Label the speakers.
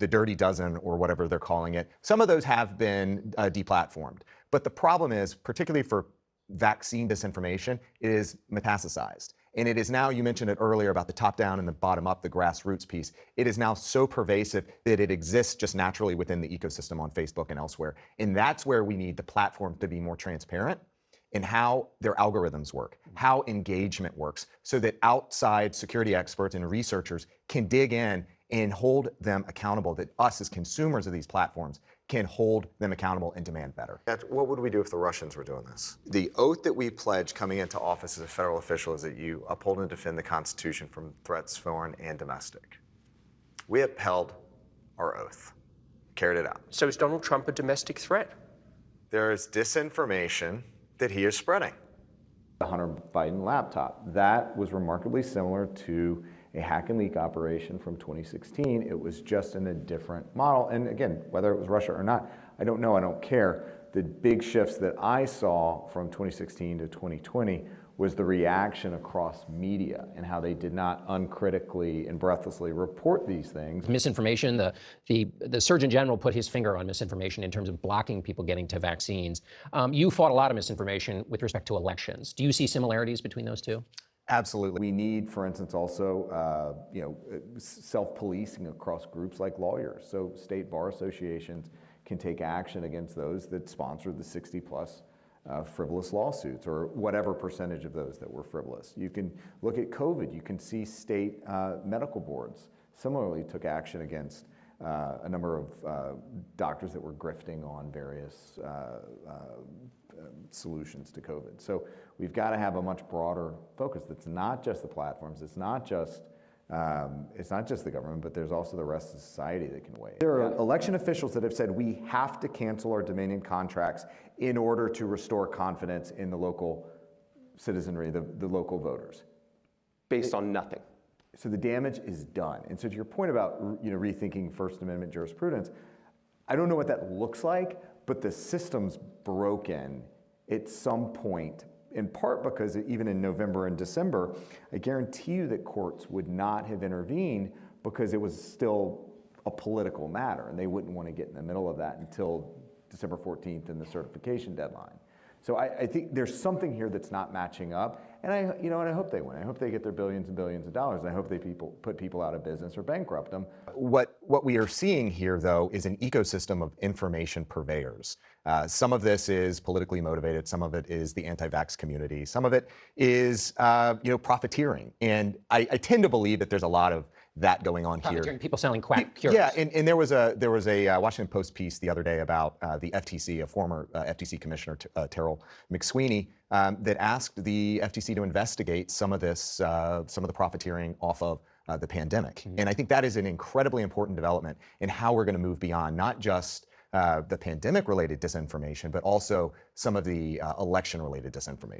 Speaker 1: the dirty dozen or whatever they're calling it. Some of those have been deplatformed. But the problem is, particularly for vaccine disinformation, it is metastasized. And it is now, you mentioned it earlier about the top down and the bottom up, the grassroots piece. It is now so pervasive that it exists just naturally within the ecosystem on Facebook and elsewhere. And that's where we need the platform to be more transparent in how their algorithms work, how engagement works, so that outside security experts and researchers can dig in and hold them accountable, that us as consumers of these platforms can hold them accountable and demand better.
Speaker 2: What would we do if the Russians were doing this? The oath that we pledge coming into office as a federal official is that you uphold and defend the Constitution from threats foreign and domestic. We upheld our oath, carried it out.
Speaker 3: So is Donald Trump a domestic threat?
Speaker 2: There is disinformation that he is spreading.
Speaker 4: The Hunter Biden laptop, that was remarkably similar to a hack and leak operation from 2016. It was just in a different model. And again, whether it was Russia or not, I don't know, I don't care. The big shifts that I saw from 2016 to 2020 was the reaction across media and how they did not uncritically and breathlessly report these things.
Speaker 5: Misinformation, the Surgeon General put his finger on misinformation in terms of blocking people getting to vaccines. You fought a lot of misinformation with respect to elections. Do you see similarities between those two?
Speaker 4: Absolutely. We need, for instance, also self-policing across groups like lawyers. So state bar associations can take action against those that sponsor the 60-plus frivolous lawsuits, or whatever percentage of those that were frivolous. You can look at COVID. You can see state medical boards similarly took action against a number of doctors that were grifting on various solutions to COVID. So we've got to have a much broader focus. That's not just the platforms. It's not just the government, but there's also the rest of society that can weigh in. There are election officials that have said we have to cancel our Dominion contracts in order to restore confidence in the local citizenry, the local voters.
Speaker 3: Based on nothing.
Speaker 4: So the damage is done. And so to your point about rethinking First Amendment jurisprudence, I don't know what that looks like, but the system's broken at some point, in part because even in November and December, I guarantee you that courts would not have intervened because it was still a political matter, and they wouldn't want to get in the middle of that until December 14th and the certification deadline. So I think there's something here that's not matching up, and I hope they win. I hope they get their billions and billions of dollars, and I hope they put people out of business or bankrupt them.
Speaker 1: What we are seeing here, though, is an ecosystem of information purveyors. Some of this is politically motivated. Some of it is the anti-vax community. Some of it is, profiteering. And I tend to believe that there's a lot of that going on here.
Speaker 5: People selling quack cures.
Speaker 1: Yeah, and there was a Washington Post piece the other day about the FTC, a former FTC commissioner, Terrell McSweeney, that asked the FTC to investigate some of the profiteering off of the pandemic. Mm-hmm. And I think that is an incredibly important development in how we're going to move beyond not just the pandemic-related disinformation, but also some of the election-related disinformation.